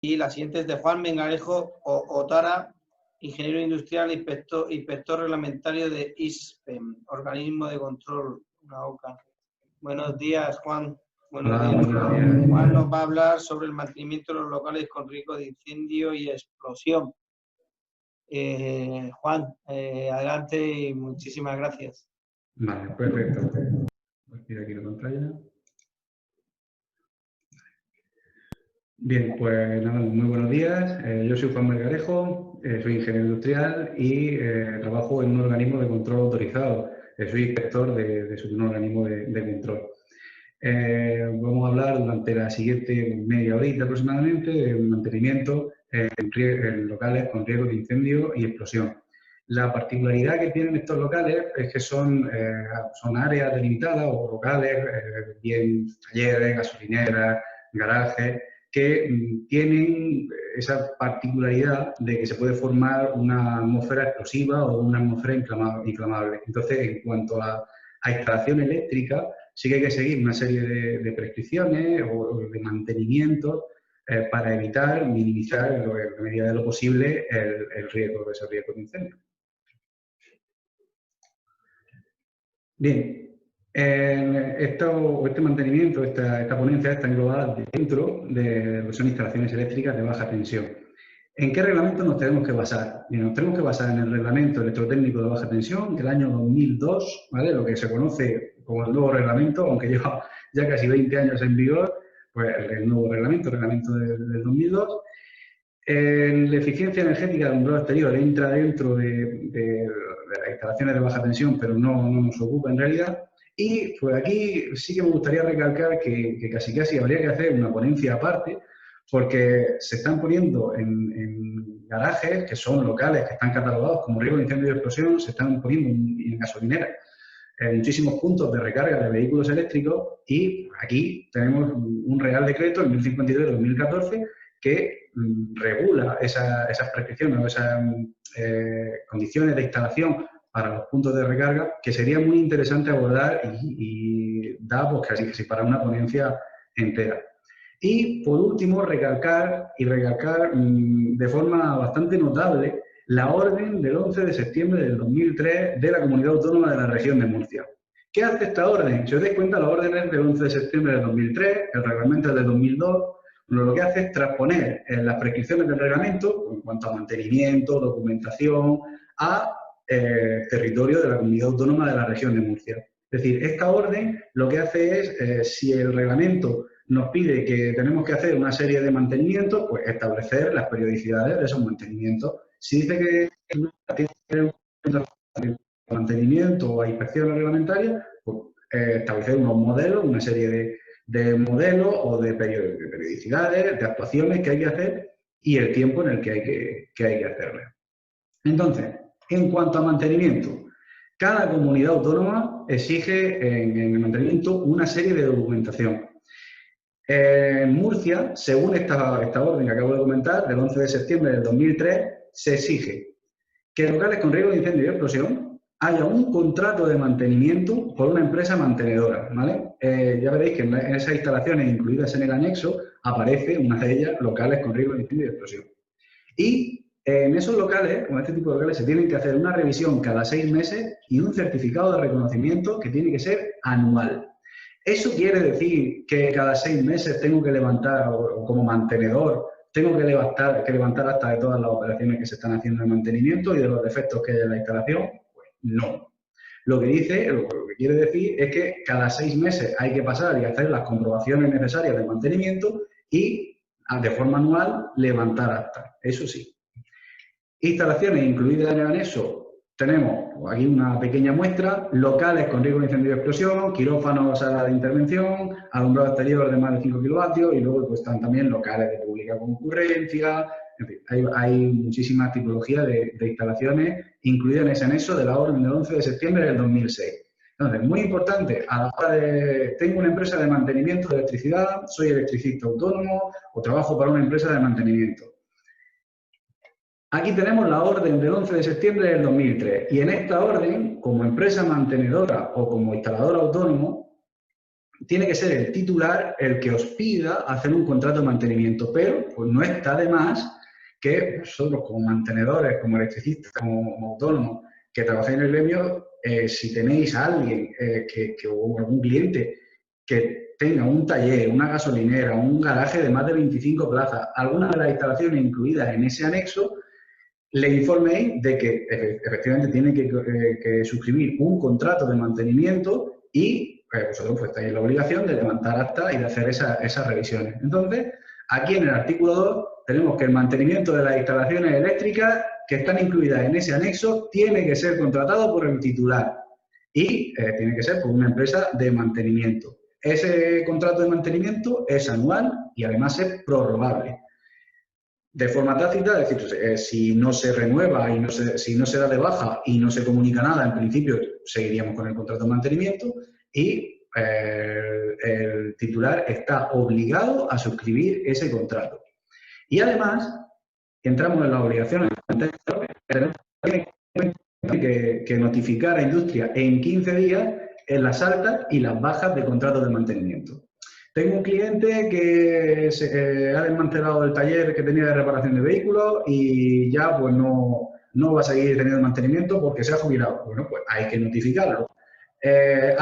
Y la siguiente es de Juan Mengarejo Otara, ingeniero industrial, inspector reglamentario de ISPEM, Organismo de Control, una OCA. Buenos días, Juan. Buenos días. Juan nos va a hablar sobre el mantenimiento de los locales con riesgo de incendio y explosión. Juan, adelante y muchísimas gracias. Vale, perfecto. Voy a ir aquí la pantalla. Bien, pues nada, muy buenos días. Yo soy Juan Melgarejo, soy ingeniero industrial y trabajo en un organismo de control autorizado. Soy inspector de un organismo de control. Vamos a hablar durante la siguiente media horita aproximadamente del mantenimiento en locales con riesgo de incendio y explosión. La particularidad que tienen estos locales es que son áreas delimitadas o locales, bien talleres, gasolineras, garajes, que tienen esa particularidad de que se puede formar una atmósfera explosiva o una atmósfera inflamable. Entonces, en cuanto a instalación eléctrica, sí que hay que seguir una serie de prescripciones o de mantenimiento para evitar, minimizar en la medida de lo posible el riesgo de incendio. Bien, este mantenimiento, esta ponencia está englobada dentro de lo que son instalaciones eléctricas de baja tensión. ¿En qué reglamento nos tenemos que basar? Bien, nos tenemos que basar en el reglamento electrotécnico de baja tensión del año 2002, ¿vale? Lo que se conoce como el nuevo reglamento, aunque lleva ya casi 20 años en vigor, pues el nuevo reglamento del 2002. La eficiencia energética del alumbrado exterior entra dentro de las instalaciones de baja tensión, pero no nos ocupa en realidad. Y pues aquí sí que me gustaría recalcar que casi habría que hacer una ponencia aparte, porque se están poniendo en garajes, que son locales que están catalogados como riesgo de incendio y explosión, se están poniendo en gasolineras muchísimos puntos de recarga de vehículos eléctricos y aquí tenemos un Real Decreto, el 1053 de 2014, que regula esas prescripciones o esas condiciones de instalación para los puntos de recarga, que sería muy interesante abordar y da pues casi para una ponencia entera. Y por último, recalcar de forma bastante notable la orden del 11 de septiembre del 2003 de la Comunidad Autónoma de la Región de Murcia. ¿Qué hace esta orden? Si os dais cuenta, la orden es del 11 de septiembre del 2003, el reglamento es del 2002. Bueno, lo que hace es transponer las prescripciones del reglamento, en cuanto a mantenimiento, documentación, a territorio de la Comunidad Autónoma de la Región de Murcia. Es decir, esta orden lo que hace es, si el reglamento nos pide que tenemos que hacer una serie de mantenimientos, pues establecer las periodicidades de esos mantenimientos. Si dice que no tiene un mantenimiento o inspecciones reglamentarias, pues establecer unos modelos, una serie de modelos o de periodicidades, de actuaciones que hay que hacer y el tiempo en el que hay que hacerlas. Entonces, en cuanto a mantenimiento, cada comunidad autónoma exige en el mantenimiento una serie de documentación. En Murcia, según esta orden que acabo de comentar, del 11 de septiembre del 2003, se exige que en locales con riesgo de incendio y explosión haya un contrato de mantenimiento por una empresa mantenedora, ¿vale? Ya veréis que en esas instalaciones incluidas en el anexo aparece una de ellas, locales con riesgo de incendio y explosión. Y en esos locales, con este tipo de locales, se tienen que hacer una revisión cada 6 meses y un certificado de reconocimiento que tiene que ser anual. ¿Eso quiere decir que cada 6 meses tengo que levantar, o como mantenedor, tengo que levantar acta de todas las operaciones que se están haciendo de mantenimiento y de los defectos que hay en la instalación? Pues no. Lo que quiere decir es que cada 6 meses hay que pasar y hacer las comprobaciones necesarias de mantenimiento y de forma anual levantar acta. Eso sí. Instalaciones incluidas en el anexo. Tenemos aquí una pequeña muestra, locales con riesgo de incendio y explosión, quirófanos, sala de intervención, alumbrado exterior de más de 5 kilovatios y luego pues, están también locales de pública concurrencia. En fin, hay muchísimas tipologías de instalaciones incluidas en ese anexo de la orden del 11 de septiembre del 2006. Entonces, muy importante, a la hora de, tengo una empresa de mantenimiento de electricidad, soy electricista autónomo o trabajo para una empresa de mantenimiento. Aquí tenemos la orden del 11 de septiembre del 2003 y en esta orden, como empresa mantenedora o como instalador autónomo, tiene que ser el titular el que os pida hacer un contrato de mantenimiento, pero pues no está de más que vosotros como mantenedores, como electricistas, como autónomos, que trabajáis en el gremio, si tenéis a alguien o algún cliente que tenga un taller, una gasolinera, un garaje de más de 25 plazas, alguna de las instalaciones incluidas en ese anexo, le informéis de que efectivamente tiene que suscribir un contrato de mantenimiento y vosotros pues estáis en la obligación de levantar acta y de hacer esas revisiones. Entonces, aquí en el artículo 2 tenemos que el mantenimiento de las instalaciones eléctricas que están incluidas en ese anexo tiene que ser contratado por el titular y tiene que ser por una empresa de mantenimiento. Ese contrato de mantenimiento es anual y además es prorrogable. De forma tácita, es decir, si no se renueva y si no se da de baja y no se comunica nada, en principio seguiríamos con el contrato de mantenimiento y el titular está obligado a suscribir ese contrato. Y además, entramos en las obligaciones que notificar a industria en 15 días en las altas y las bajas de contratos de mantenimiento. Tengo un cliente que ha desmantelado el taller que tenía de reparación de vehículos y ya pues no va a seguir teniendo mantenimiento porque se ha jubilado. Bueno, pues hay que notificarlo. El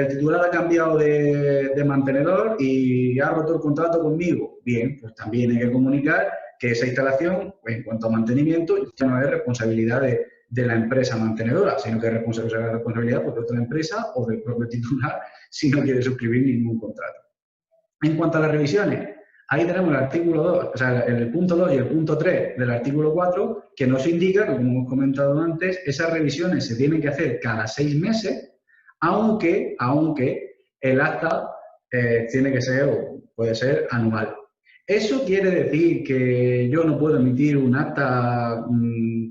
titular ha cambiado de mantenedor y ha roto el contrato conmigo. Bien, pues también hay que comunicar que esa instalación, en cuanto a mantenimiento, ya no es responsabilidad de la empresa mantenedora, sino que es responsabilidad pues, de otra empresa o del propio titular si no quiere suscribir ningún contrato. En cuanto a las revisiones, ahí tenemos el artículo 2, o sea, el punto 2 y el punto 3 del artículo 4, que nos indica que, como hemos comentado antes, esas revisiones se tienen que hacer cada 6 meses, aunque el acta tiene que ser o puede ser anual. ¿Eso quiere decir que yo no puedo emitir un acta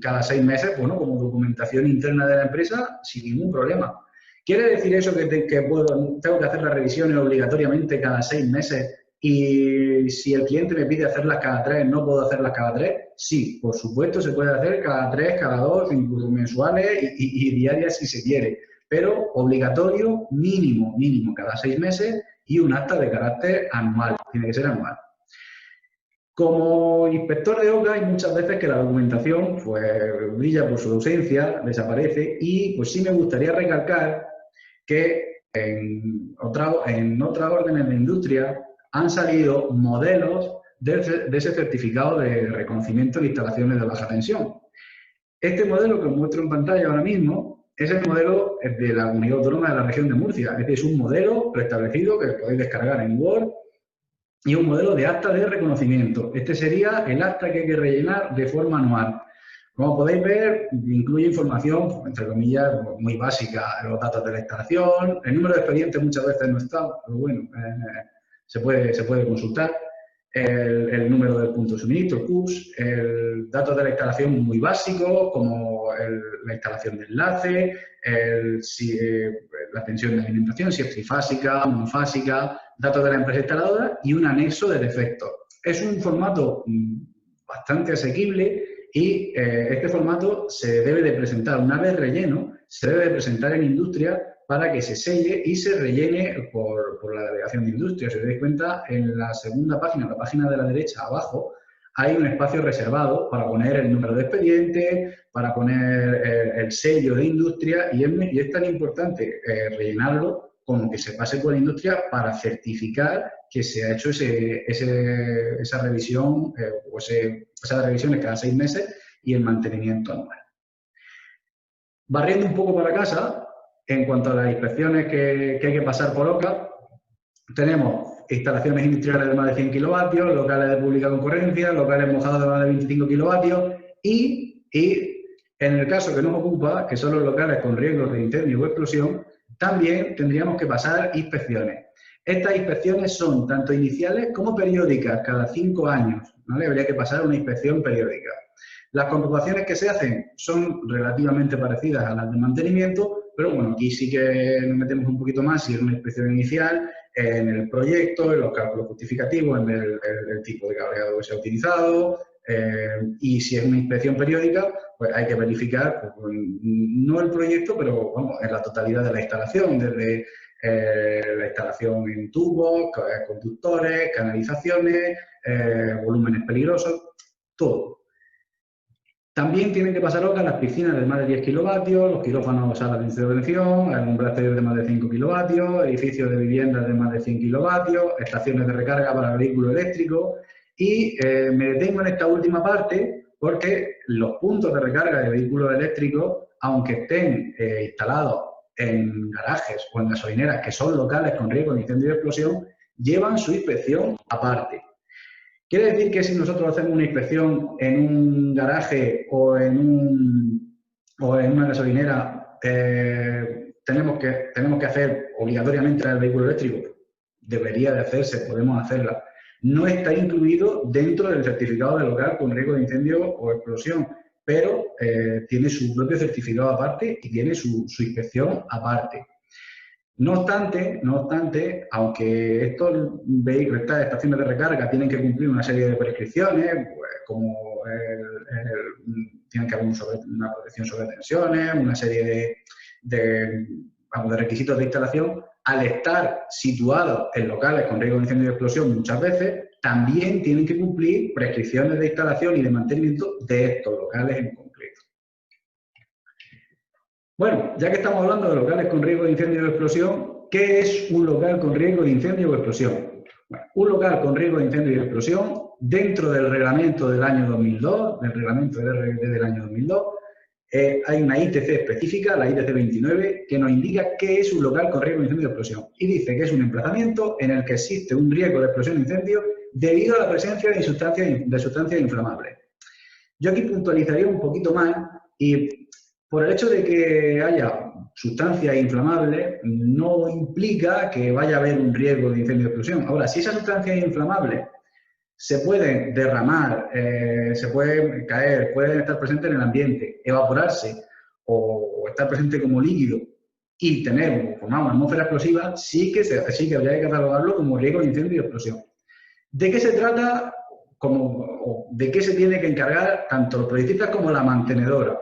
cada 6 meses, bueno, como documentación interna de la empresa, sin ningún problema? ¿Quiere decir eso que tengo que hacer las revisiones obligatoriamente cada 6 meses y si el cliente me pide hacerlas cada 3, no puedo hacerlas cada 3? Sí, por supuesto, se puede hacer cada 3, cada 2, incluso mensuales y diarias si se quiere, pero obligatorio mínimo cada 6 meses y un acta de carácter anual, tiene que ser anual. Como inspector de OCA hay muchas veces que la documentación pues, brilla por su ausencia, desaparece y pues sí me gustaría recalcar que en otras órdenes de industria han salido modelos de ese certificado de reconocimiento de instalaciones de baja tensión. Este modelo que os muestro en pantalla ahora mismo es el modelo de la Comunidad Autónoma de la Región de Murcia. Este es un modelo preestablecido que podéis descargar en Word y un modelo de acta de reconocimiento. Este sería el acta que hay que rellenar de forma anual. Como podéis ver, incluye información, entre comillas, muy básica, los datos de la instalación, el número de expedientes muchas veces no está, pero bueno, se puede consultar, el número del punto de suministro, el PUS, el datos de la instalación muy básico, como la instalación de enlace, la tensión de alimentación, si es trifásica, monofásica, datos de la empresa instaladora y un anexo de defectos. Es un formato bastante asequible y este formato se debe de presentar una vez relleno, se debe de presentar en industria para que se selle y se rellene por la delegación de industria. Si os dais cuenta, en la segunda página, la página de la derecha abajo, hay un espacio reservado para poner el número de expediente, para poner el sello de industria y es tan importante rellenarlo como que se pase por la industria para certificar que se ha hecho esa revisión o esas revisiones cada 6 meses y el mantenimiento anual. Barriendo un poco para casa, en cuanto a las inspecciones que hay que pasar por OCA, tenemos instalaciones industriales de más de 100 kilovatios, locales de pública concurrencia, locales mojados de más de 25 kilovatios y en el caso que nos ocupa, que son los locales con riesgo de incendio o explosión, también tendríamos que pasar inspecciones. Estas inspecciones son tanto iniciales como periódicas, cada 5 años, ¿vale? Habría que pasar una inspección periódica. Las comprobaciones que se hacen son relativamente parecidas a las de mantenimiento, pero bueno, aquí sí que nos metemos un poquito más si es una inspección inicial, en el proyecto, en los cálculos justificativos, en el tipo de cableado que se ha utilizado, y si es una inspección periódica, pues hay que verificar, pues, no el proyecto, pero vamos, en la totalidad de la instalación, desde la instalación en tubos, conductores, canalizaciones, volúmenes peligrosos, todo. También tienen que pasar OCA las piscinas de más de 10 kilovatios, los quirófanos, salas de intervención, el umbral exterior de más de 5 kilovatios, edificios de viviendas de más de 100 kilovatios, estaciones de recarga para vehículos eléctricos. Y me detengo en esta última parte porque los puntos de recarga de vehículos eléctricos, aunque estén instalados en garajes o en gasolineras que son locales con riesgo de incendio y explosión, llevan su inspección aparte. Quiere decir que si nosotros hacemos una inspección en un garaje o en una gasolinera, tenemos que hacer obligatoriamente el vehículo eléctrico. Debería de hacerse, podemos hacerla. No está incluido dentro del certificado de local con riesgo de incendio o explosión, pero tiene su propio certificado aparte y tiene su inspección aparte. No obstante, aunque estos vehículos, estas estaciones de recarga tienen que cumplir una serie de prescripciones, pues, como tienen que haber una protección sobre tensiones, una serie de requisitos de instalación, al estar situados en locales con riesgo de incendio y explosión muchas veces, también tienen que cumplir prescripciones de instalación y de mantenimiento de estos locales en concreto. Bueno, ya que estamos hablando de locales con riesgo de incendio o explosión, ¿qué es un local con riesgo de incendio o explosión? Bueno, un local con riesgo de incendio y explosión, dentro del reglamento del año 2002, del reglamento del RGD del año 2002, hay una ITC específica, la ITC 29, que nos indica qué es un local con riesgo de incendio o explosión. Y dice que es un emplazamiento en el que existe un riesgo de explosión o incendio debido a la presencia de sustancias inflamables. Yo aquí puntualizaría un poquito más y por el hecho de que haya sustancias inflamables no implica que vaya a haber un riesgo de incendio o explosión. Ahora, si esas sustancias inflamables se pueden derramar, se pueden caer, pueden estar presentes en el ambiente, evaporarse o estar presentes como líquido y formar una atmósfera explosiva, sí que habría que catalogarlo como riesgo de incendio y explosión. ¿De qué se trata? ¿De qué se tiene que encargar tanto los proyectistas como la mantenedora?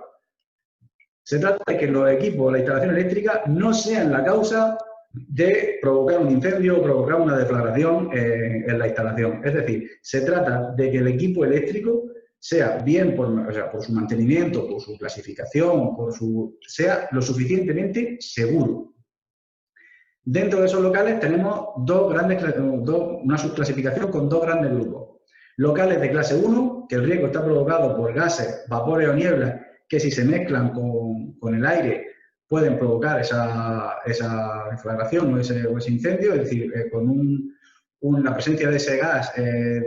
Se trata de que los equipos, la instalación eléctrica, no sean la causa de provocar un incendio o provocar una deflagración en la instalación. Es decir, se trata de que el equipo eléctrico sea bien por su mantenimiento, por su clasificación, sea lo suficientemente seguro. Dentro de esos locales tenemos una subclasificación con dos grandes grupos. Locales de clase 1, que el riesgo está provocado por gases, vapores o nieblas, que si se mezclan con el aire pueden provocar esa deflagración o ese incendio, es decir, con la presencia de ese gas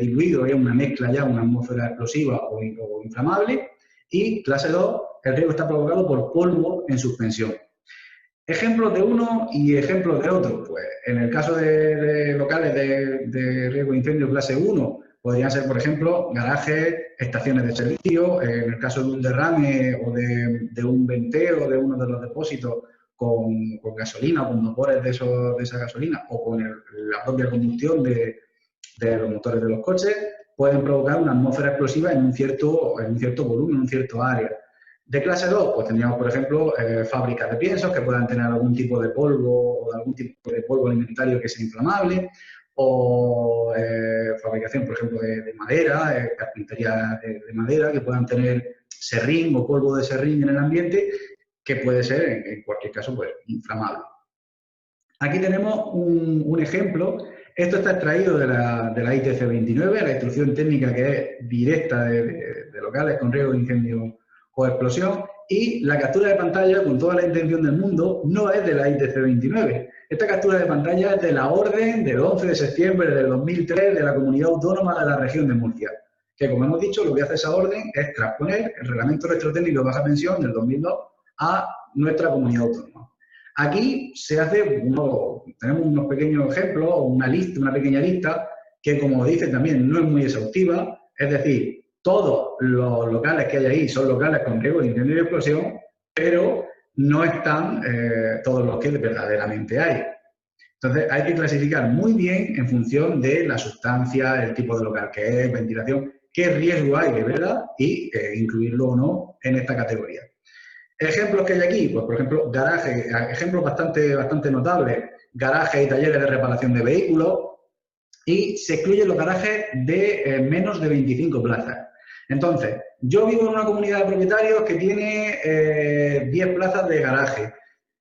diluido hay una mezcla ya, una atmósfera explosiva o inflamable. Y clase 2, el riesgo está provocado por polvo en suspensión. Ejemplos de uno y ejemplos de otro. Pues en el caso de locales de riesgo de incendio clase 1, podrían ser, por ejemplo, garajes, estaciones de servicio, en el caso de un derrame o de un venteo de uno de los depósitos con gasolina o con vapores de esa gasolina o con la propia combustión de los motores de los coches, pueden provocar una atmósfera explosiva en un cierto volumen, en un cierto área. De clase 2, pues tendríamos, por ejemplo, fábricas de piensos que puedan tener algún tipo de polvo o algún tipo de polvo alimentario que sea inflamable, o fabricación, por ejemplo, de madera, carpintería de madera, que puedan tener serrín o polvo de serrín en el ambiente, que puede ser, en cualquier caso, pues, inflamable. Aquí tenemos un ejemplo. Esto está extraído de la ITC 29, la instrucción técnica que es directa de locales con riesgo de incendio o explosión, y la captura de pantalla, con toda la intención del mundo, no es de la ITC 29. Esta captura de pantalla es de la orden del 11 de septiembre del 2003 de la Comunidad Autónoma de la Región de Murcia, que, como hemos dicho, lo que hace esa orden es transponer el Reglamento Electrotécnico de Baja Tensión del 2002 a nuestra comunidad autónoma. Aquí tenemos unos pequeños ejemplos, una pequeña lista, que, como dice también, no es muy exhaustiva, es decir, todos los locales que hay ahí son locales con riesgo de incendio y explosión, pero no están todos los que verdaderamente hay. Entonces, hay que clasificar muy bien en función de la sustancia, el tipo de local que es, ventilación, qué riesgo hay de verdad y incluirlo o no en esta categoría. Ejemplos que hay aquí, pues por ejemplo, garajes, ejemplos bastante notables, garajes y talleres de reparación de vehículos y se excluyen los garajes de menos de 25 plazas. Entonces, yo vivo en una comunidad de propietarios que tiene 10 plazas de garaje.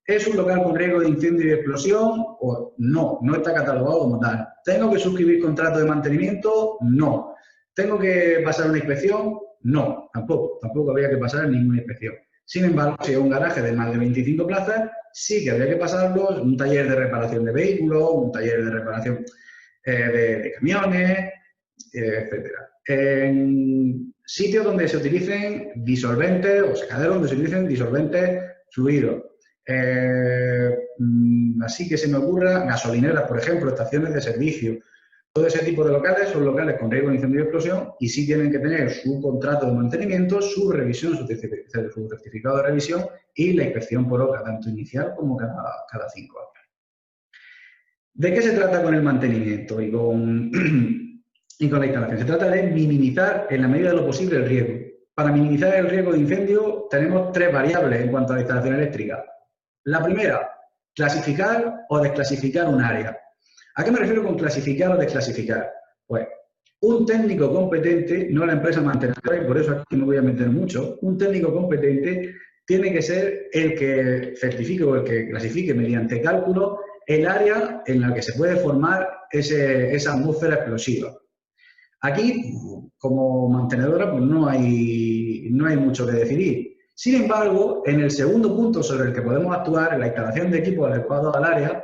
¿Es un local con riesgo de incendio y explosión? O no, no está catalogado como tal. ¿Tengo que suscribir contrato de mantenimiento? No. ¿Tengo que pasar una inspección? No, tampoco habría que pasar ninguna inspección. Sin embargo, si es un garaje de más de 25 plazas, sí que habría que pasarlo, un taller de reparación de vehículos, un taller de reparación de camiones, etcétera. En sitios donde se utilicen disolventes o secaderos donde se utilicen disolventes fluidos. Así que se me ocurra gasolineras, por ejemplo, estaciones de servicio. Todo ese tipo de locales son locales con riesgo de incendio y explosión y sí tienen que tener su contrato de mantenimiento, su revisión, su certificado de revisión y la inspección por OCA, tanto inicial como cada 5 años. ¿De qué se trata con el mantenimiento y con la instalación? Se trata de minimizar en la medida de lo posible el riesgo. Para minimizar el riesgo de incendio tenemos 3 variables en cuanto a la instalación eléctrica. La primera, clasificar o desclasificar un área. ¿A qué me refiero con clasificar o desclasificar? Pues un técnico competente, no la empresa mantenedora, y por eso aquí me voy a meter mucho, un técnico competente tiene que ser el que certifique o el que clasifique mediante cálculo el área en la que se puede formar esa atmósfera explosiva. Aquí, como mantenedora, pues no hay mucho que decidir. Sin embargo, en el segundo punto sobre el que podemos actuar, en la instalación de equipos adecuados al área,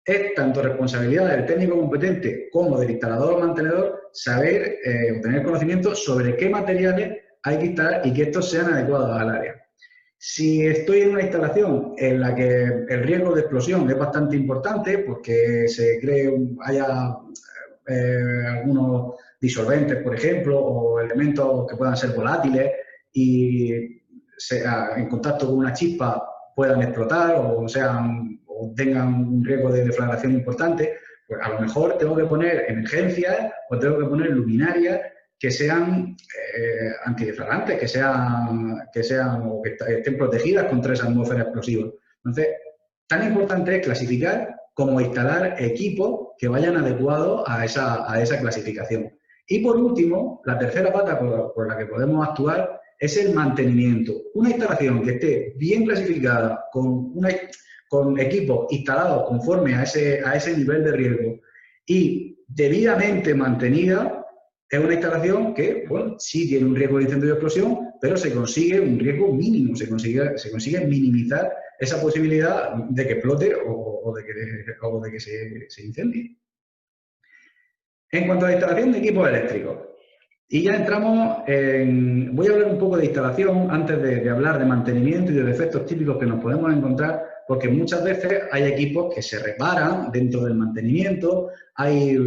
es tanto responsabilidad del técnico competente como del instalador o mantenedor saber o tener conocimiento sobre qué materiales hay que instalar y que estos sean adecuados al área. Si estoy en una instalación en la que el riesgo de explosión es bastante importante porque haya algunos disolventes, por ejemplo, o elementos que puedan ser volátiles y en contacto con una chispa puedan explotar o tengan un riesgo de deflagración importante, pues a lo mejor tengo que poner emergencias o tengo que poner luminarias que sean antideflagrantes, que estén protegidas contra esa atmósfera explosiva. Entonces, tan importante es clasificar como instalar equipos que vayan adecuados a esa clasificación. Y por último, la tercera pata por la que podemos actuar es el mantenimiento. Una instalación que esté bien clasificada, con equipos instalados conforme a ese nivel de riesgo y debidamente mantenida, es una instalación que, bueno, sí tiene un riesgo de incendio y explosión, pero se consigue un riesgo mínimo, se consigue minimizar esa posibilidad de que explote o de que se incendie. En cuanto a la instalación de equipos eléctricos, y ya entramos voy a hablar un poco de instalación antes de hablar de mantenimiento y de defectos típicos que nos podemos encontrar, porque muchas veces hay equipos que se reparan dentro del mantenimiento, hay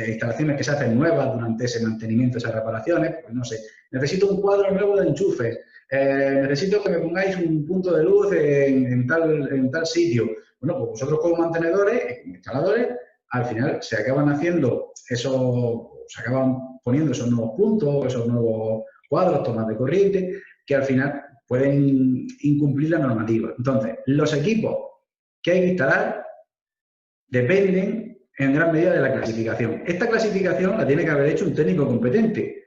instalaciones que se hacen nuevas durante ese mantenimiento, esas reparaciones, pues no sé, necesito un cuadro nuevo de enchufes, necesito que me pongáis un punto de luz en tal sitio. Bueno, pues vosotros como mantenedores, como instaladores, al final se acaban poniendo esos nuevos puntos, esos nuevos cuadros, tomas de corriente, que al final pueden incumplir la normativa. Entonces, los equipos que hay que instalar dependen en gran medida de la clasificación. Esta clasificación la tiene que haber hecho un técnico competente.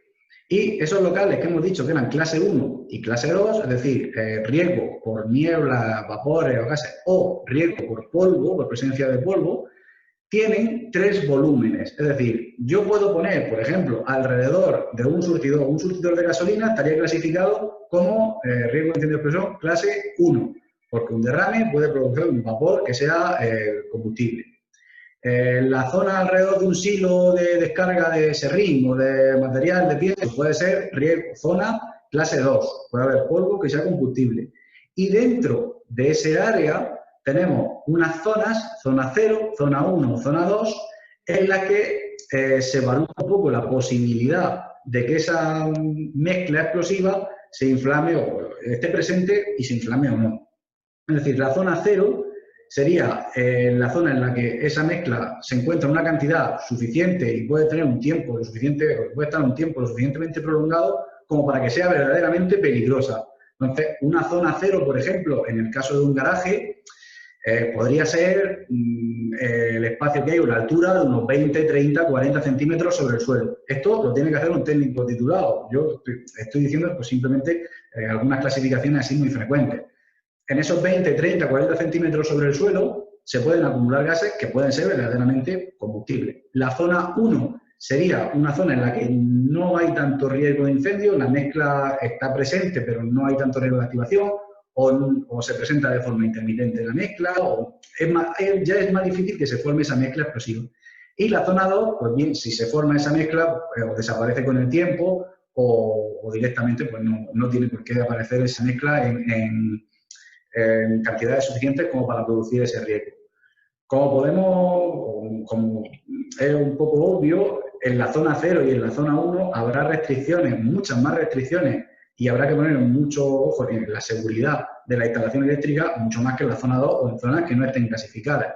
Y esos locales que hemos dicho que eran clase 1 y clase 2, es decir, riesgo por niebla, vapores o gases, o riesgo por polvo, por presencia de polvo, tienen 3 volúmenes. Es decir, yo puedo poner, por ejemplo, alrededor de un surtidor de gasolina estaría clasificado como riesgo de incendio y explosión clase 1, porque un derrame puede producir un vapor que sea combustible. La zona alrededor de un silo de descarga de serrín o de material de pienso puede ser zona clase 2, puede haber polvo que sea combustible. Y dentro de ese área tenemos unas zonas, zona 0, zona 1, zona 2, en las que se evalúa un poco la posibilidad de que esa mezcla explosiva se inflame o esté presente y se inflame o no. Es decir, la zona 0 sería la zona en la que esa mezcla se encuentra una cantidad suficiente y puede tener puede estar un tiempo lo suficientemente prolongado como para que sea verdaderamente peligrosa. Entonces, una zona 0, por ejemplo, en el caso de un garaje, Podría ser el espacio que hay o la altura de unos 20, 30, 40 centímetros sobre el suelo. Esto lo tiene que hacer un técnico titulado. Yo estoy diciendo pues, simplemente algunas clasificaciones así muy frecuentes. En esos 20, 30, 40 centímetros sobre el suelo se pueden acumular gases que pueden ser verdaderamente combustibles. La zona 1 sería una zona en la que no hay tanto riesgo de incendio, la mezcla está presente pero no hay tanto riesgo de activación, o se presenta de forma intermitente la mezcla, o ya es más difícil que se forme esa mezcla explosiva. Y la zona 2, pues bien, si se forma esa mezcla, o desaparece con el tiempo, o directamente pues no tiene por qué aparecer esa mezcla en cantidades suficientes como para producir ese riesgo. Como es un poco obvio, en la zona 0 y en la zona 1 habrá restricciones, muchas más restricciones, y habrá que poner mucho ojo en la seguridad de la instalación eléctrica, mucho más que en la zona 2 o en zonas que no estén clasificadas.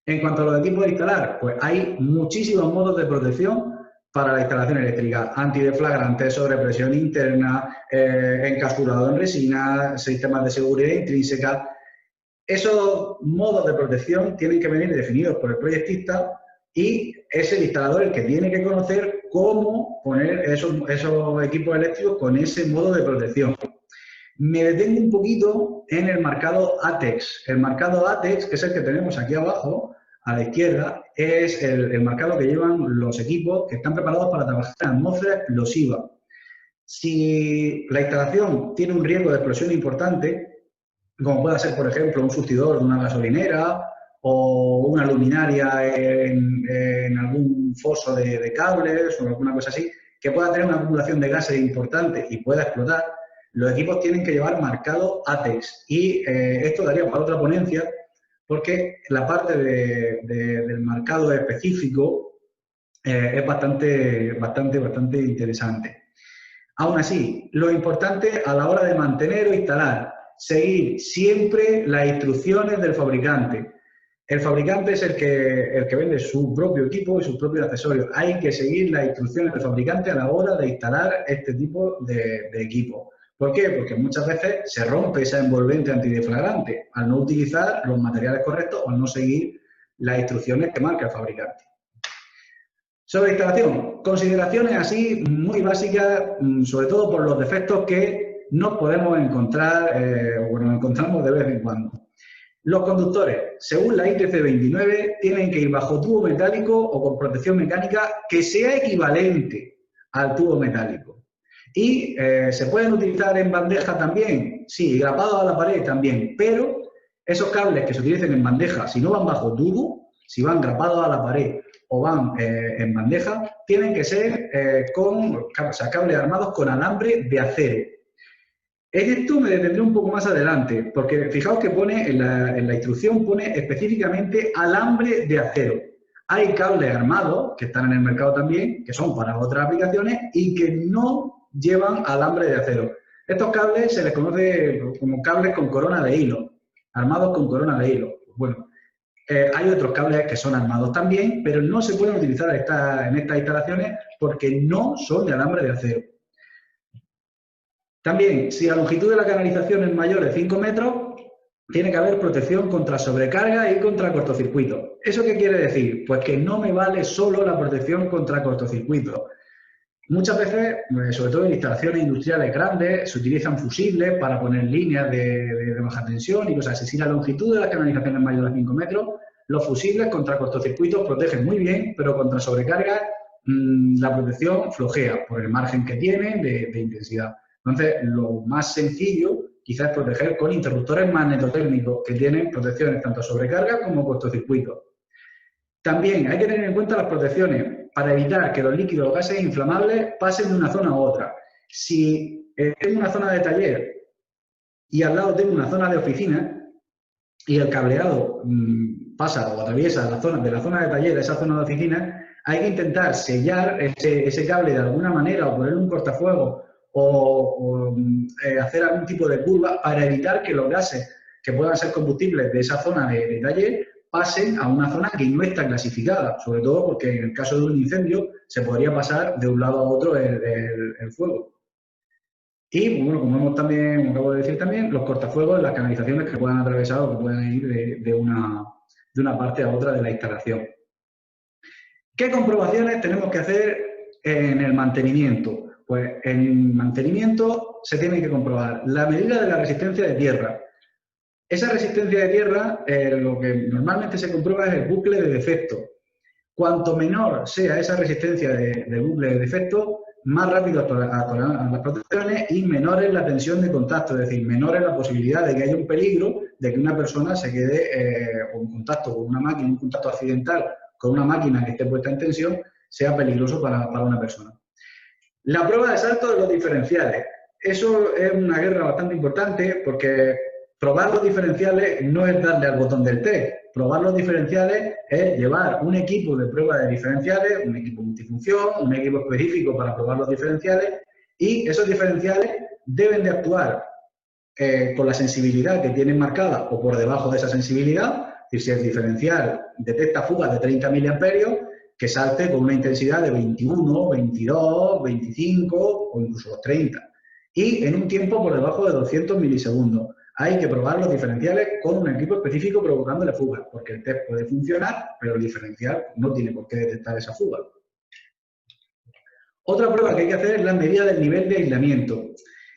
En cuanto a los equipos de instalar, pues hay muchísimos modos de protección para la instalación eléctrica: antideflagrante, sobrepresión interna, encapsulado en resina, sistemas de seguridad intrínseca. Esos modos de protección tienen que venir definidos por el proyectista y es el instalador el que tiene que conocer cómo poner esos equipos eléctricos con ese modo de protección. Me detengo un poquito en el marcado ATEX. El marcado ATEX, que es el que tenemos aquí abajo, a la izquierda, es el marcado que llevan los equipos que están preparados para trabajar en atmósfera explosiva. Si la instalación tiene un riesgo de explosión importante, como pueda ser, por ejemplo, un surtidor de una gasolinera o una luminaria en algún foso de cables o alguna cosa así, que pueda tener una acumulación de gases importante y pueda explotar, los equipos tienen que llevar marcado ATEX. Y esto daría para otra ponencia, porque la parte del marcado específico es bastante interesante. Aún así, lo importante a la hora de mantener o instalar: seguir siempre las instrucciones del fabricante. El fabricante es el que vende su propio equipo y sus propios accesorios. Hay que seguir las instrucciones del fabricante a la hora de instalar este tipo de equipo. ¿Por qué? Porque muchas veces se rompe esa envolvente antideflagrante al no utilizar los materiales correctos o al no seguir las instrucciones que marca el fabricante. Sobre instalación, consideraciones así muy básicas, sobre todo por los defectos que nos podemos encontrar o nos encontramos de vez en cuando. Los conductores, según la ITC 29, tienen que ir bajo tubo metálico o con protección mecánica que sea equivalente al tubo metálico. Y se pueden utilizar en bandeja también, sí, grapados a la pared también, pero esos cables que se utilicen en bandeja, si no van bajo tubo, si van grapados a la pared o van en bandeja, tienen que ser cables armados con alambre de acero. En esto me detendré un poco más adelante, porque fijaos que pone en la instrucción pone específicamente alambre de acero. Hay cables armados que están en el mercado también, que son para otras aplicaciones y que no llevan alambre de acero. Estos cables se les conoce como cables con corona de hilo, armados con corona de hilo. Bueno, hay otros cables que son armados también, pero no se pueden utilizar en estas instalaciones porque no son de alambre de acero. También, si la longitud de la canalización es mayor de 5 metros, tiene que haber protección contra sobrecarga y contra cortocircuito. ¿Eso qué quiere decir? Pues que no me vale solo la protección contra cortocircuito. Muchas veces, sobre todo en instalaciones industriales grandes, se utilizan fusibles para poner líneas de baja tensión y cosas así. Si la longitud de la canalización es mayor de 5 metros, los fusibles contra cortocircuitos protegen muy bien, pero contra sobrecarga la protección flojea por el margen que tienen de intensidad. Entonces, lo más sencillo quizás es proteger con interruptores magnetotécnicos que tienen protecciones tanto sobrecarga como cortocircuito. También hay que tener en cuenta las protecciones para evitar que los líquidos o gases inflamables pasen de una zona a otra. Si tengo una zona de taller y al lado tengo una zona de oficina y el cableado pasa o atraviesa de la zona de taller a esa zona de oficina, hay que intentar sellar ese cable de alguna manera o ponerle un cortafuegos o hacer algún tipo de curva para evitar que los gases que puedan ser combustibles de esa zona de taller pasen a una zona que no está clasificada, sobre todo porque en el caso de un incendio se podría pasar de un lado a otro el fuego. Y, bueno, como acabo de decir también, los cortafuegos, las canalizaciones que puedan atravesar o que puedan ir de una parte a otra de la instalación. ¿Qué comprobaciones tenemos que hacer en el mantenimiento? Pues en mantenimiento se tiene que comprobar la medida de la resistencia de tierra. Esa resistencia de tierra, lo que normalmente se comprueba es el bucle de defecto. Cuanto menor sea esa resistencia de bucle de defecto, más rápido actuarán las protecciones y menor es la tensión de contacto, es decir, menor es la posibilidad de que haya un peligro de que una persona se quede en contacto con una máquina, un contacto accidental con una máquina que esté puesta en tensión, sea peligroso para una persona. La prueba de salto de los diferenciales. Eso es una guerra bastante importante porque probar los diferenciales no es darle al botón del test. Probar los diferenciales es llevar un equipo de prueba de diferenciales, un equipo multifunción, un equipo específico para probar los diferenciales, y esos diferenciales deben de actuar con la sensibilidad que tienen marcada o por debajo de esa sensibilidad. Es decir, si el diferencial detecta fugas de 30 miliamperios, que salte con una intensidad de 21, 22, 25 o incluso los 30. Y en un tiempo por debajo de 200 milisegundos. Hay que probar los diferenciales con un equipo específico provocándole fugas, porque el test puede funcionar, pero el diferencial no tiene por qué detectar esa fuga. Otra prueba que hay que hacer es la medida del nivel de aislamiento.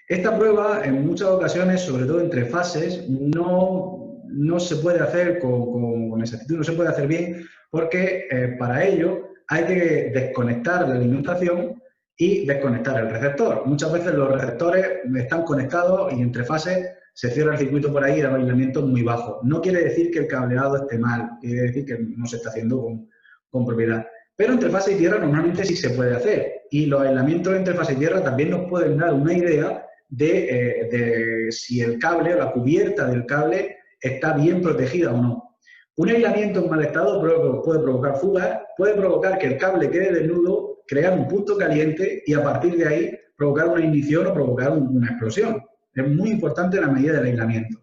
Esta prueba, en muchas ocasiones, sobre todo entre fases, no se puede hacer con exactitud, no se puede hacer bien, porque para ello hay que desconectar la alimentación y desconectar el receptor. Muchas veces los receptores están conectados y entre fases se cierra el circuito por ahí y el aislamiento es muy bajo. No quiere decir que el cableado esté mal, quiere decir que no se está haciendo con propiedad. Pero entre fase y tierra normalmente sí se puede hacer. Y los aislamientos entre fase y tierra también nos pueden dar una idea de si el cable o la cubierta del cable está bien protegida o no. Un aislamiento en mal estado puede provocar fugas, puede provocar que el cable quede desnudo, crear un punto caliente y a partir de ahí provocar una ignición o provocar una explosión. Es muy importante la medida del aislamiento.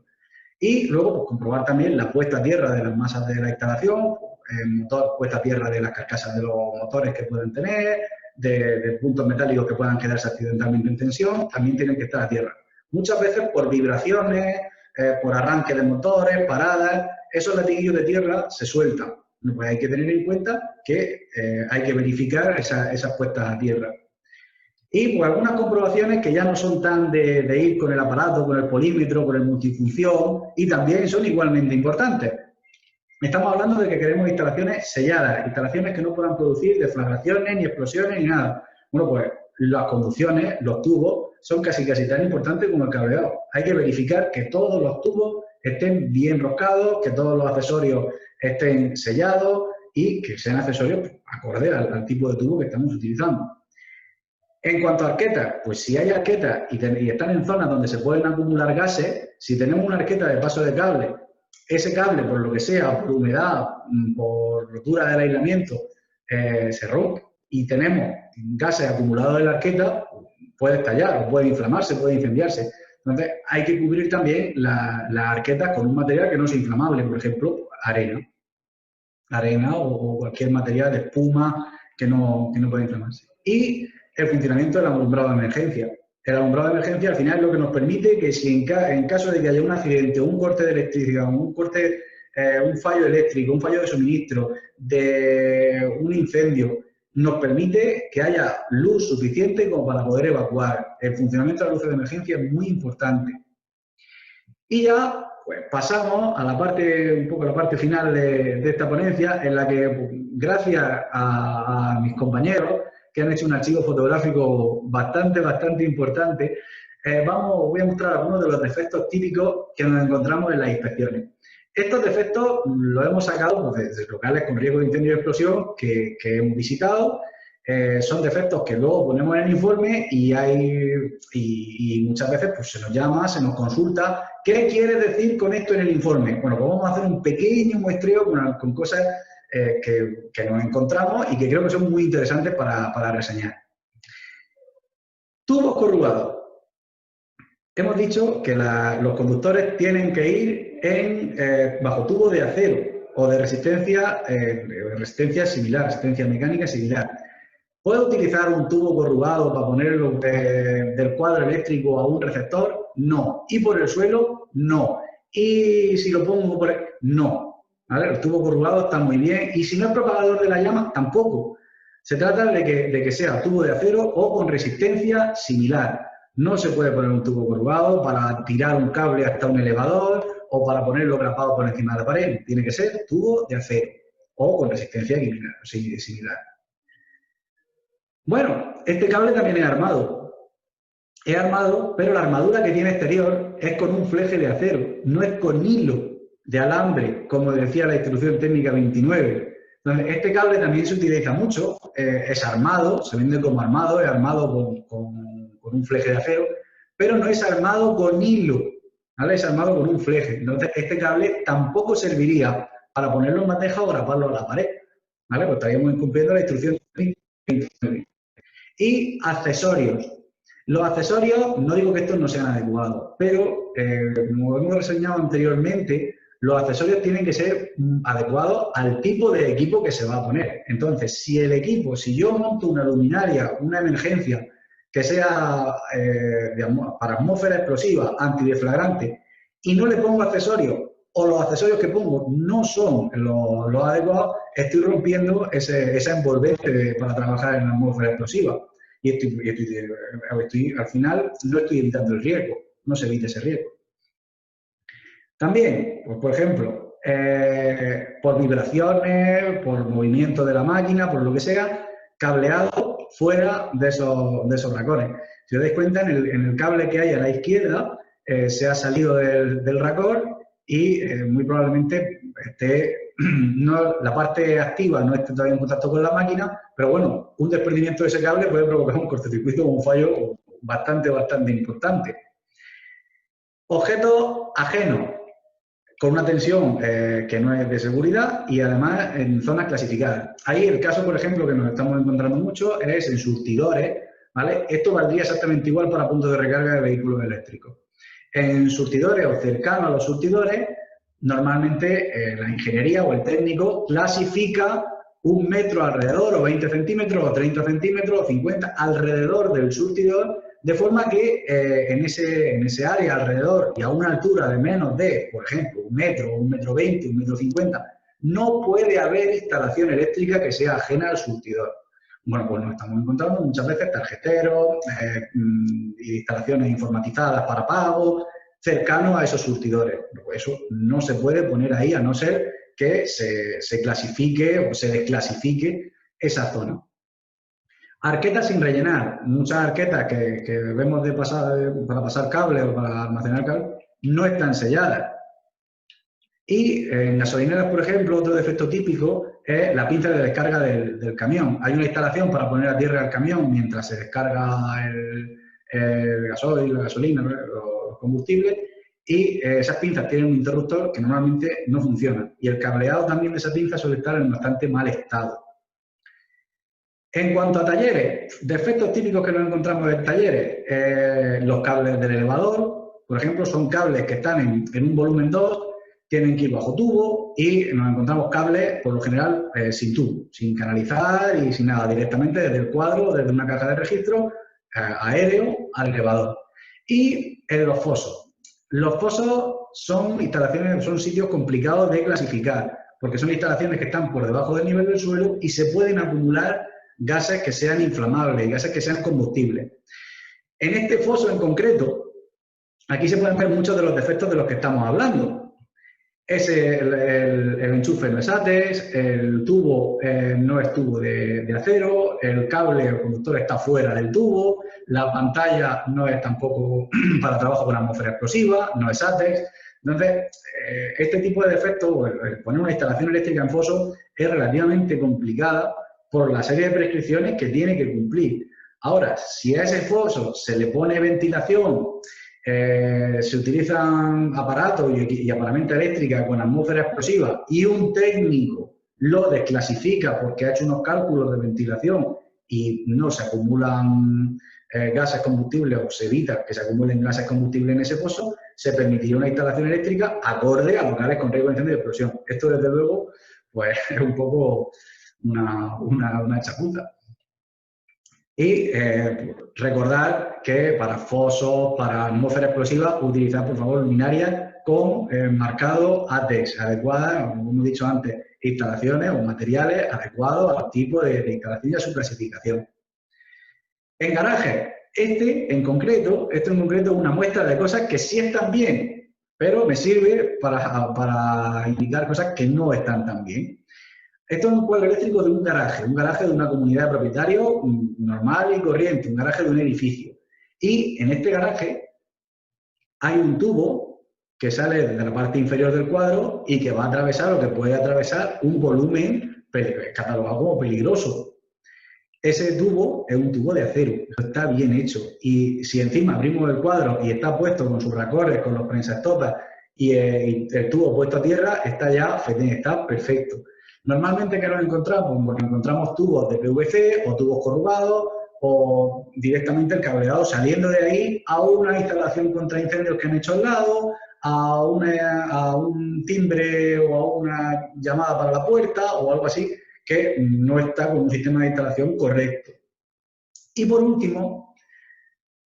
Y luego pues, comprobar también la puesta a tierra de las masas de la instalación, puesta a tierra de las carcasas de los motores que pueden tener, de puntos metálicos que puedan quedarse accidentalmente en tensión, también tienen que estar a tierra. Muchas veces por vibraciones, por arranque de motores, paradas, esos latiguillos de tierra se sueltan. Pues hay que tener en cuenta que hay que verificar esas puestas a tierra. Y pues algunas comprobaciones que ya no son tan de ir con el aparato, con el polímetro, con el multifunción, y también son igualmente importantes. Estamos hablando de que queremos instalaciones selladas, instalaciones que no puedan producir deflagraciones, ni explosiones, ni nada. Bueno, pues las conducciones, los tubos, son casi tan importantes como el cableado. Hay que verificar que todos los tubos estén bien roscados, que todos los accesorios estén sellados y que sean accesorios acorde al tipo de tubo que estamos utilizando. En cuanto a arquetas, pues si hay arquetas y están en zonas donde se pueden acumular gases, si tenemos una arqueta de paso de cable, ese cable, por lo que sea, por humedad, por rotura del aislamiento, se rompe y tenemos gases acumulados en la arqueta, puede estallar, o puede inflamarse, puede incendiarse. Entonces, hay que cubrir también las arquetas con un material que no sea inflamable, por ejemplo, arena o cualquier material de espuma que no pueda inflamarse. Y el funcionamiento del alumbrado de emergencia. El alumbrado de emergencia al final es lo que nos permite que si en caso de que haya un accidente, un corte de electricidad, un fallo eléctrico, un fallo de suministro, de un incendio, nos permite que haya luz suficiente como para poder evacuar. El funcionamiento de la luz de emergencia es muy importante. Y ya pues, pasamos a la parte final de esta ponencia, en la que gracias a mis compañeros que han hecho un archivo fotográfico bastante importante, voy a mostrar algunos de los defectos típicos que nos encontramos en las inspecciones. Estos defectos los hemos sacado pues, de locales con riesgo de incendio y explosión que hemos visitado. Son defectos que luego ponemos en el informe y muchas veces pues, se nos llama, se nos consulta. ¿Qué quiere decir con esto en el informe? Bueno, pues vamos a hacer un pequeño muestreo con cosas que nos encontramos y que creo que son muy interesantes para reseñar. Tubos corrugados. Hemos dicho que los conductores tienen que ir bajo tubo de acero o de resistencia similar, resistencia mecánica similar. ¿Puedo utilizar un tubo corrugado para ponerlo del cuadro eléctrico a un receptor? No. ¿Y por el suelo? No. ¿Y si lo pongo por el...? No. ¿Vale? El tubo corrugado está muy bien. Y si no es propagador de la llama, tampoco. Se trata de que sea tubo de acero o con resistencia similar. No se puede poner un tubo corrugado para tirar un cable hasta un elevador o para ponerlo grapado por encima de la pared. Tiene que ser tubo de acero o con resistencia similar. Bueno, este cable también es armado. Es armado, pero la armadura que tiene exterior es con un fleje de acero, no es con hilo de alambre, como decía la instrucción técnica 29. Entonces, este cable también se utiliza mucho, es armado, se vende como armado, es armado con un fleje de acero, pero no es armado con hilo, ¿vale? Es armado con un fleje. Entonces, este cable tampoco serviría para ponerlo en bandeja o graparlo a la pared, ¿vale? Pues estaríamos incumpliendo la instrucción técnica 29. Y accesorios. Los accesorios, no digo que estos no sean adecuados, pero como hemos reseñado anteriormente, los accesorios tienen que ser adecuados al tipo de equipo que se va a poner. Entonces, si yo monto una luminaria, una emergencia, que sea para atmósfera explosiva, antideflagrante, y no le pongo accesorios, o los accesorios que pongo no son los adecuados, estoy rompiendo esa envolvente para trabajar en la atmósfera explosiva. Y al final no estoy evitando el riesgo, no se evita ese riesgo. También, pues, por ejemplo, por vibraciones, por movimiento de la máquina, por lo que sea, cableado fuera de esos racones. Si os dais cuenta, en el cable que hay a la izquierda se ha salido del racón y muy probablemente la parte activa no esté todavía en contacto con la máquina, pero bueno, un desprendimiento de ese cable puede provocar un cortocircuito o un fallo bastante importante. Objetos ajenos, con una tensión que no es de seguridad y además en zonas clasificadas. Ahí el caso, por ejemplo, que nos estamos encontrando mucho es en surtidores, ¿vale? Esto valdría exactamente igual para puntos de recarga de vehículos eléctricos. En surtidores o cercanos a los surtidores, normalmente la ingeniería o el técnico clasifica 1 metro alrededor, o 20 centímetros, o 30 centímetros, o 50 alrededor del surtidor, de forma que en ese área alrededor y a una altura de menos de, por ejemplo, 1 metro, 1 metro 20, 1 metro 50, no puede haber instalación eléctrica que sea ajena al surtidor. Bueno, pues nos estamos encontrando muchas veces tarjeteros, instalaciones informatizadas para pago, cercanos a esos surtidores. Pues eso no se puede poner ahí a no ser que se clasifique o se desclasifique esa zona. Arquetas sin rellenar. Muchas arquetas que vemos para pasar cable o para almacenar cable no están selladas. Y en gasolineras, por ejemplo, otro defecto típico es la pinza de descarga del camión. Hay una instalación para poner a tierra el camión mientras se descarga el gasoil, la gasolina, los combustibles, y esas pinzas tienen un interruptor que normalmente no funciona. Y el cableado también de esa pinza suele estar en bastante mal estado. En cuanto a talleres, defectos típicos que nos encontramos en talleres, los cables del elevador, por ejemplo, son cables que están en un volumen 2, tienen que ir bajo tubo y nos encontramos cables, por lo general, sin tubo, sin canalizar y sin nada, directamente desde el cuadro, desde una caja de registro, aéreo al elevador. Y en los fosos. Los fosos son instalaciones, son sitios complicados de clasificar, porque son instalaciones que están por debajo del nivel del suelo y se pueden acumular gases que sean inflamables, gases que sean combustibles. En este foso en concreto, aquí se pueden ver muchos de los defectos de los que estamos hablando. El enchufe no es ATEX, el tubo no es tubo de acero, el cable o conductor está fuera del tubo, la pantalla no es tampoco para trabajo con atmósfera explosiva, no es ATEX. Entonces, este tipo de defectos, el poner una instalación eléctrica en foso, es relativamente complicada por la serie de prescripciones que tiene que cumplir. Ahora, si a ese foso se le pone ventilación, se utilizan aparatos y aparamento eléctrica con atmósfera explosiva y un técnico lo desclasifica porque ha hecho unos cálculos de ventilación y no se acumulan gases combustibles o se evita que se acumulen gases combustibles en ese foso, se permitiría una instalación eléctrica acorde a locales con riesgo de incendio y explosión. Esto, desde luego, pues es un poco una chapuza. Y recordar que para fosos, para atmósfera explosiva, utilizar por favor luminarias con marcado ATEX, adecuadas, como hemos dicho antes, instalaciones o materiales adecuados al tipo de instalación y a su clasificación. En garajes, este en concreto es una muestra de cosas que sí están bien, pero me sirve para indicar cosas que no están tan bien. Esto es un cuadro eléctrico de un garaje de una comunidad de propietarios normal y corriente, un garaje de un edificio. Y en este garaje hay un tubo que sale de la parte inferior del cuadro y que va a atravesar o que puede atravesar un volumen catalogado como peligroso. Ese tubo es un tubo de acero, está bien hecho. Y si encima abrimos el cuadro y está puesto con sus racordes, con los prensastopas y el tubo puesto a tierra, está ya fetén, está perfecto. Normalmente, ¿qué nos encontramos? Pues nos encontramos tubos de PVC o tubos corrugados o directamente el cableado saliendo de ahí a una instalación contra incendios que han hecho al lado, a un timbre o a una llamada para la puerta o algo así, que no está con un sistema de instalación correcto. Y por último,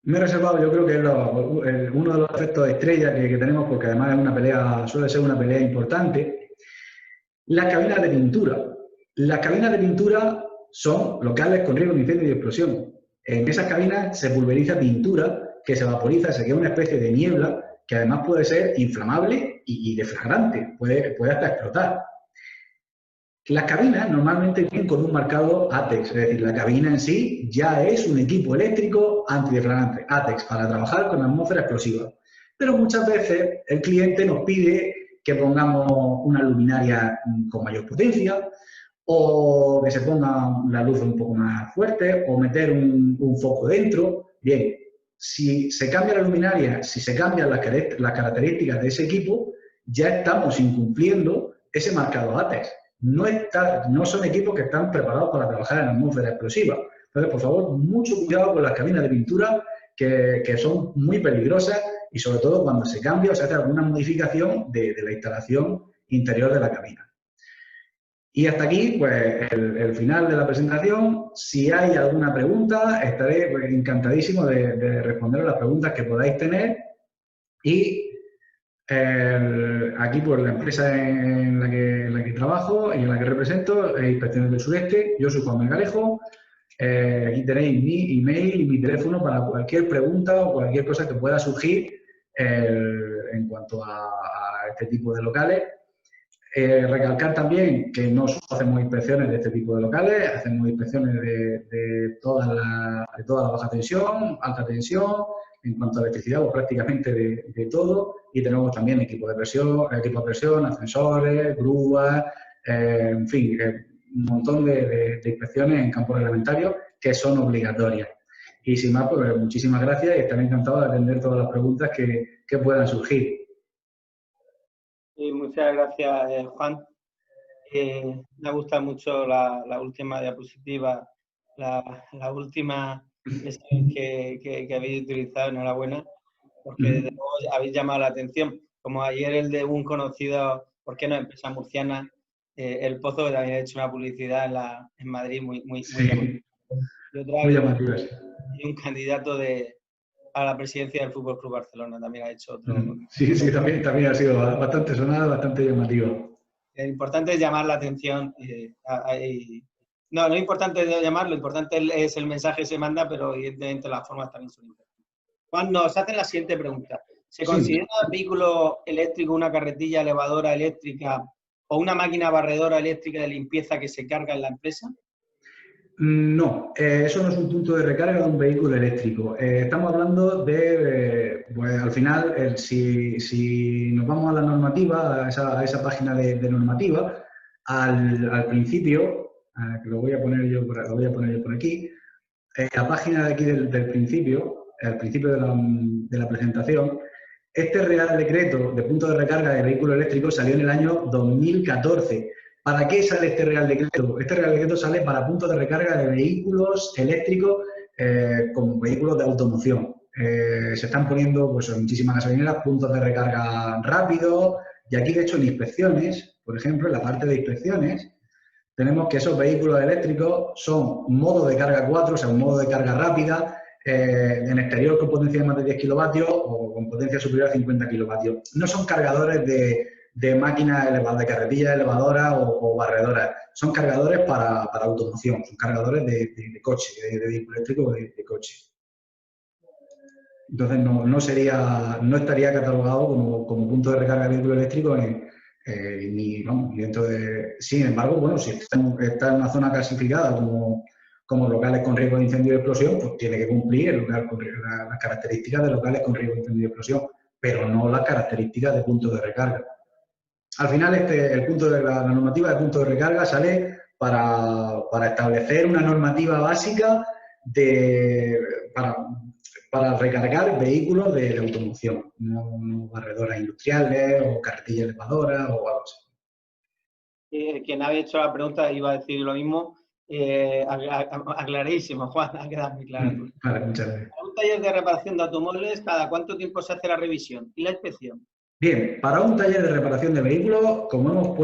me he reservado, yo creo que es uno de los efectos de estrella que tenemos, porque además es una pelea, suele ser una pelea importante, las cabinas de pintura. Las cabinas de pintura son locales con riesgo de incendio y explosión. En esas cabinas se pulveriza pintura que se vaporiza, se queda una especie de niebla que además puede ser inflamable y deflagrante, puede hasta explotar. Las cabinas normalmente vienen con un marcado ATEX, es decir, la cabina en sí ya es un equipo eléctrico antideflagrante, ATEX, para trabajar con atmósfera explosiva. Pero muchas veces el cliente nos pide que pongamos una luminaria con mayor potencia, o que se ponga la luz un poco más fuerte, o meter un foco dentro. Bien, si se cambia la luminaria, si se cambian las características de ese equipo, ya estamos incumpliendo ese marcado ATEX. No son equipos que están preparados para trabajar en atmósfera explosiva. Entonces, por favor, mucho cuidado con las cabinas de pintura, que son muy peligrosas, y sobre todo cuando se cambia o se hace alguna modificación de la instalación interior de la cabina. Y hasta aquí, pues, el final de la presentación. Si hay alguna pregunta, estaré encantadísimo de responder a las preguntas que podáis tener. Y aquí, pues, la empresa en la que trabajo y en la que represento es Inspecciones del Sureste. Yo soy Juan Melgarejo. Aquí tenéis mi email y mi teléfono para cualquier pregunta o cualquier cosa que pueda surgir en cuanto a este tipo de locales. Recalcar también que no solo hacemos inspecciones de este tipo de locales, hacemos inspecciones de toda la baja tensión, alta tensión, en cuanto a electricidad, pues prácticamente de todo, y tenemos también equipo de presión, ascensores, grúas, en fin, un montón de inspecciones en campos reglamentarios que son obligatorias. Y sin más, pues muchísimas gracias y estaré encantado de atender todas las preguntas que puedan surgir. Y muchas gracias, Juan. Me gusta mucho la última diapositiva, la última que habéis utilizado, enhorabuena, porque desde luego habéis llamado la atención. Como ayer el de un conocido, ¿por qué no? Empresa murciana, El Pozo, que también ha hecho una publicidad en Madrid muy llamativa. Y un candidato a la presidencia del Fútbol Club Barcelona también ha hecho otro. Sí, también ha sido bastante sonado, bastante llamativo. Lo importante es llamar la atención. No es importante llamarlo, lo importante es el mensaje que se manda, pero evidentemente las formas también son importantes. Juan, nos hacen la siguiente pregunta. ¿Se considera el vehículo eléctrico una carretilla elevadora eléctrica o una máquina barredora eléctrica de limpieza que se carga en la empresa? No, eso no es un punto de recarga de un vehículo eléctrico. Estamos hablando de, pues al final, si nos vamos a la normativa, a esa página de normativa, al principio, que lo voy a poner yo por aquí, la página de aquí del principio, al principio de la presentación, este Real Decreto de punto de recarga de vehículos eléctricos salió en el año 2014. ¿Para qué sale este Real Decreto? Este Real Decreto sale para puntos de recarga de vehículos eléctricos como vehículos de automoción. Se están poniendo pues, en muchísimas gasolineras puntos de recarga rápidos, y aquí de hecho en inspecciones, por ejemplo, en la parte de inspecciones, tenemos que esos vehículos eléctricos son modo de carga 4, o sea, un modo de carga rápida, en exterior con potencia de más de 10 kilovatios o con potencia superior a 50 kilovatios. No son cargadores de máquinas elevadas, de carretillas elevadoras o barredoras. Son cargadores para automoción, son cargadores de coche, de vehículo eléctrico de coche. Entonces, no estaría catalogado como punto de recarga de vehículo eléctrico ni dentro de... Sin embargo, bueno, si está en una zona clasificada como locales con riesgo de incendio y explosión, pues tiene que cumplir el local las características de locales con riesgo de incendio y explosión, pero no las características de puntos de recarga. Al final, la normativa de punto de recarga sale para establecer una normativa básica para recargar vehículos de automoción, no barredoras industriales o carretillas elevadoras o algo así. Quien había hecho la pregunta iba a decir lo mismo. Aclaradísimo, Juan, ha quedado muy claro. Vale, muchas gracias. Para un taller de reparación de automóviles, ¿cada cuánto tiempo se hace la revisión y la inspección? Bien, para un taller de reparación de vehículos, como hemos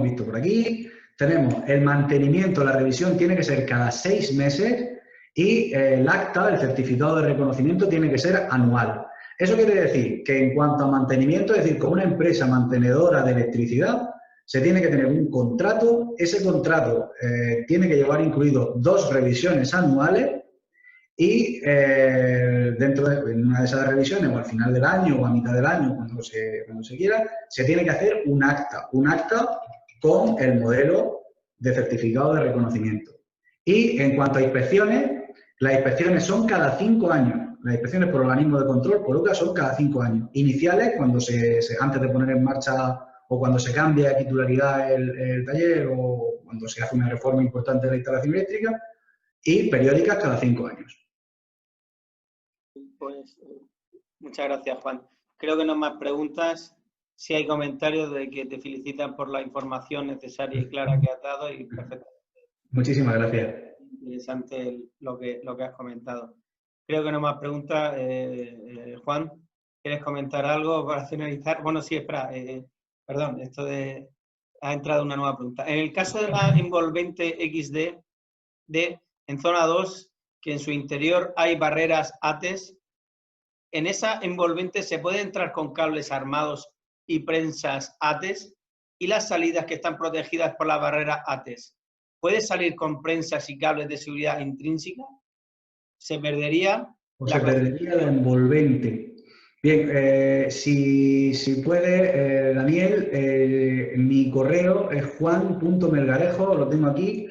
visto por aquí, tenemos el mantenimiento, la revisión tiene que ser cada 6 meses y el acta, el certificado de reconocimiento, tiene que ser anual. Eso quiere decir que en cuanto a mantenimiento, es decir, con una empresa mantenedora de electricidad, se tiene que tener un contrato. Ese contrato tiene que llevar incluido 2 revisiones anuales y dentro de una de esas revisiones, o al final del año o a mitad del año, cuando se quiera, se tiene que hacer un acta con el modelo de certificado de reconocimiento. Y en cuanto a inspecciones, las inspecciones son cada 5 años. Las inspecciones por organismo de control, por UCA, son cada 5 años. Iniciales, cuando antes de poner en marcha o cuando se cambia de titularidad el taller o cuando se hace una reforma importante de la instalación eléctrica, y periódicas cada 5 años. Pues muchas gracias, Juan. Creo que no hay más preguntas. Si hay comentarios de que te felicitan por la información necesaria y clara que has dado y perfecto. Muchísimas gracias. Interesante lo que has comentado. Creo que no hay más preguntas. Juan, ¿quieres comentar algo para finalizar? Bueno, sí, espera. Perdón, ha entrado una nueva pregunta. En el caso de la envolvente XD, en zona 2, que en su interior hay barreras ATES, ¿en esa envolvente se puede entrar con cables armados y prensas ATES? ¿Y las salidas que están protegidas por la barrera ATES? ¿Puede salir con prensas y cables de seguridad intrínseca? ¿Se perdería? Se perdería la envolvente. Bien, si puede, Daniel, mi correo es juan.melgarejo, lo tengo aquí,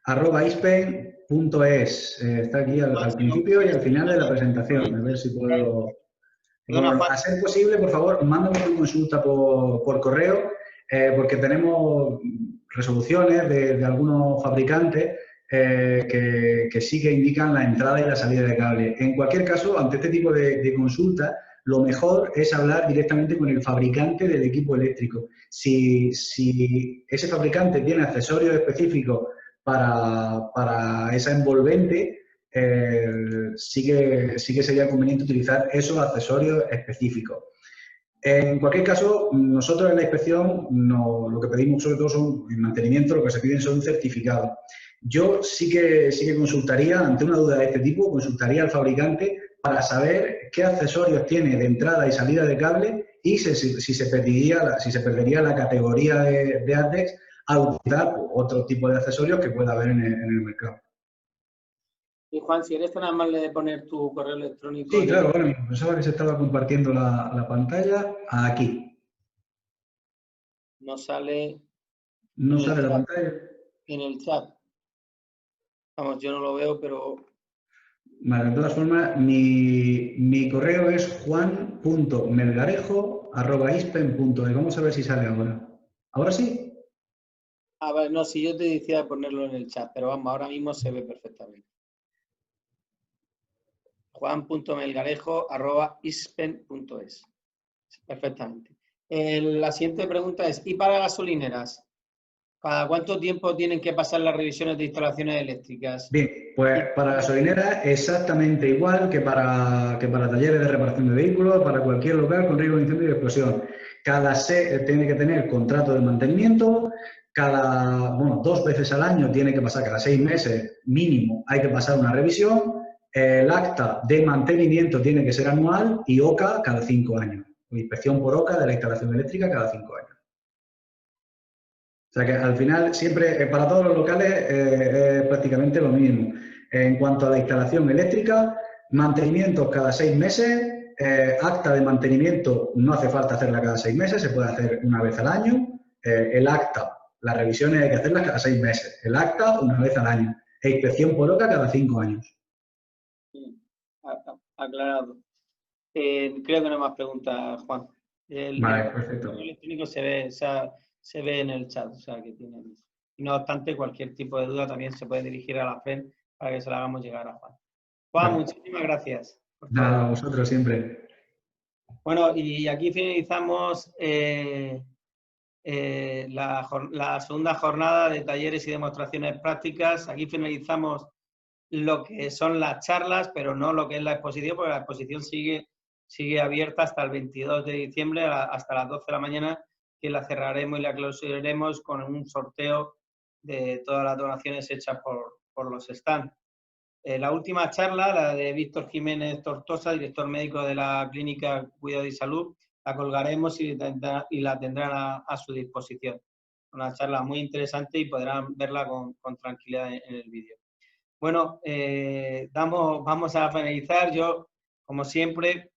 @ispen.es. Está aquí al principio y al final de la presentación. A ver si puedo... A ser posible, por favor, mándame una consulta por correo, porque tenemos resoluciones de algunos fabricantes que sí que indican la entrada y la salida de cable. En cualquier caso, ante este tipo de consulta, lo mejor es hablar directamente con el fabricante del equipo eléctrico. Si ese fabricante tiene accesorios específicos para esa envolvente, sí que sería conveniente utilizar esos accesorios específicos. En cualquier caso, nosotros en la inspección lo que pedimos sobre todo son el mantenimiento, lo que se piden son certificados. Yo sí que consultaría, ante una duda de este tipo, consultaría al fabricante para saber qué accesorios tiene de entrada y salida de cable y si se perdería la categoría de ATEX al utilizar otro tipo de accesorios que pueda haber en el mercado. Y Juan, si eres tan amable de poner tu correo electrónico... Sí, claro, bueno, pensaba que se estaba compartiendo la pantalla aquí. No sale... No sale la pantalla. En el chat. Vamos, yo no lo veo, pero... Vale, de todas formas, mi correo es juan.melgarejo@ispen.es. Vamos a ver si sale ahora. ¿Ahora sí? A ver, no, si yo te decía ponerlo en el chat, pero vamos, ahora mismo se ve perfectamente. juan.melgarejo@ispen.es. Perfectamente. La siguiente pregunta es, ¿y para gasolineras? ¿Cada cuánto tiempo tienen que pasar las revisiones de instalaciones eléctricas? Bien, pues para gasolineras exactamente igual que para talleres de reparación de vehículos, para cualquier local con riesgo de incendio y explosión. Tiene que tener contrato de mantenimiento, bueno, 2 veces al año tiene que pasar, cada 6 meses mínimo hay que pasar una revisión. El acta de mantenimiento tiene que ser anual y OCA cada 5 años. Inspección por OCA de la instalación eléctrica cada 5 años. O sea que al final siempre, para todos los locales, es prácticamente lo mismo. En cuanto a la instalación eléctrica, mantenimiento cada 6 meses, acta de mantenimiento no hace falta hacerla cada 6 meses, se puede hacer una vez al año. El acta, las revisiones hay que hacerlas cada 6 meses. El acta una vez al año. E inspección por OCA cada 5 años. Aclarado. Creo que no hay más preguntas, Juan. Vale, perfecto. El electrónico se ve en el chat, o sea que tienen. Y no obstante, cualquier tipo de duda también se puede dirigir a la FREN para que se la hagamos llegar a Juan. Juan, Vale. muchísimas gracias. Nada, a vosotros siempre. Bueno, y aquí finalizamos la segunda jornada de talleres y demostraciones prácticas. Aquí finalizamos lo que son las charlas, pero no lo que es la exposición, porque la exposición sigue abierta hasta el 22 de diciembre, hasta las 12 de la mañana, que la cerraremos y la clausuraremos con un sorteo de todas las donaciones hechas por los stands. La última charla, la de Víctor Jiménez Tortosa, director médico de la Clínica Cuidado y Salud, la colgaremos y la tendrán a su disposición. Una charla muy interesante y podrán verla con tranquilidad en el vídeo. Bueno, vamos a finalizar. Yo, como siempre,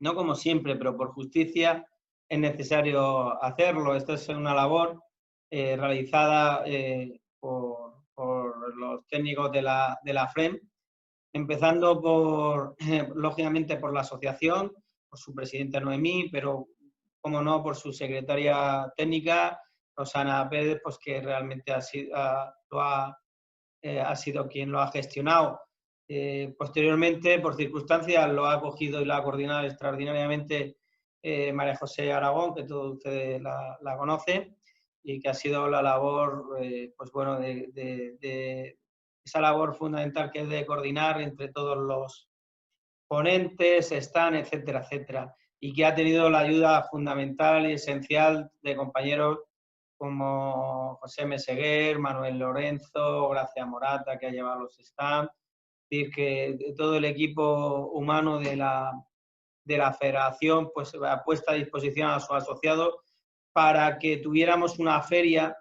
no como siempre, pero por justicia, es necesario hacerlo. Esto es una labor realizada por los técnicos de la FREN, empezando lógicamente, por la asociación, por su presidenta Noemí, pero, como no, por su secretaria técnica, Rosana Pérez, pues que realmente ha sido quien lo ha gestionado. Posteriormente, por circunstancias, lo ha cogido y lo ha coordinado extraordinariamente María José Aragón, que todos ustedes la conocen, y que ha sido la labor, pues bueno, de esa labor fundamental que es de coordinar entre todos los ponentes, están, etcétera, etcétera, y que ha tenido la ayuda fundamental y esencial de compañeros como José Meseguer, Manuel Lorenzo, Gracia Morata, que ha llevado los stands, es decir, que todo el equipo humano de la federación pues ha puesto a disposición a sus asociados para que tuviéramos una feria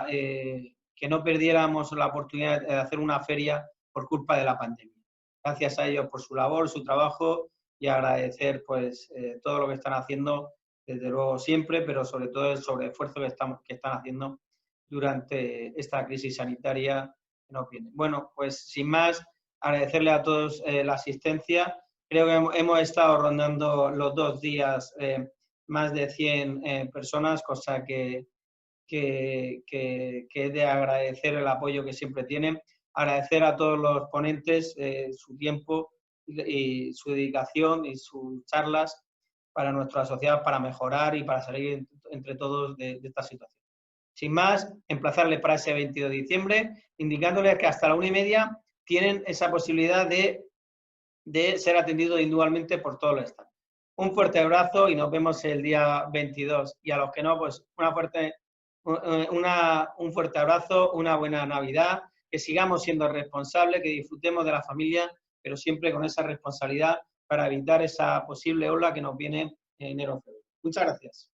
que no perdiéramos la oportunidad de hacer una feria por culpa de la pandemia. Gracias a ellos por su labor, su trabajo, y agradecer pues todo lo que están haciendo, desde luego siempre, pero sobre todo el sobreesfuerzo que están haciendo durante esta crisis sanitaria que nos viene. Bueno, pues sin más, agradecerle a todos la asistencia. Creo que hemos estado rondando los 2 días más de 100 personas, cosa que es de agradecer el apoyo que siempre tienen. Agradecer a todos los ponentes su tiempo y su dedicación y sus charlas para nuestra sociedad, para mejorar y para salir entre todos de esta situación. Sin más, emplazarles para ese 22 de diciembre, indicándoles que hasta la 1:30 tienen esa posibilidad de ser atendidos individualmente por todos los stands. Un fuerte abrazo y nos vemos el día 22. Y a los que no, pues un fuerte abrazo, una buena Navidad, que sigamos siendo responsables, que disfrutemos de la familia, pero siempre con esa responsabilidad para evitar esa posible ola que nos viene en enero o febrero. Muchas gracias.